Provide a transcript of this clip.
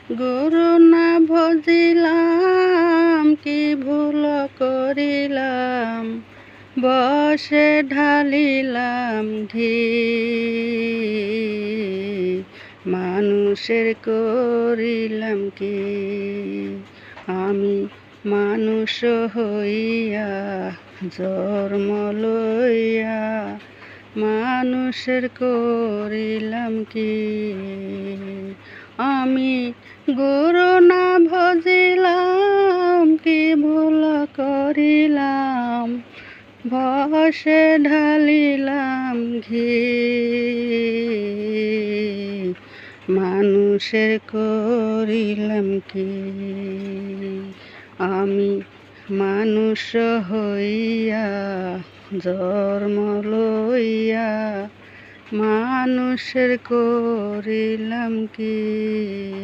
গুরু না ভজিলাম, কি ভুল করিলাম, বসে ঢালিলাম ঘি। মানুষের করিলাম কি, আমি মানুষ হইয়া জন্ম লইয়া মানুষের করিলাম কি। আমি গুরু না ভজিলাম, কি ভুল করিলাম, বসে ঢালিলাম ঘি। মানুষের করিলাম কি, আমি মানুষ হইয়া জন্ম লইয়া মানুষের করিলাম কি।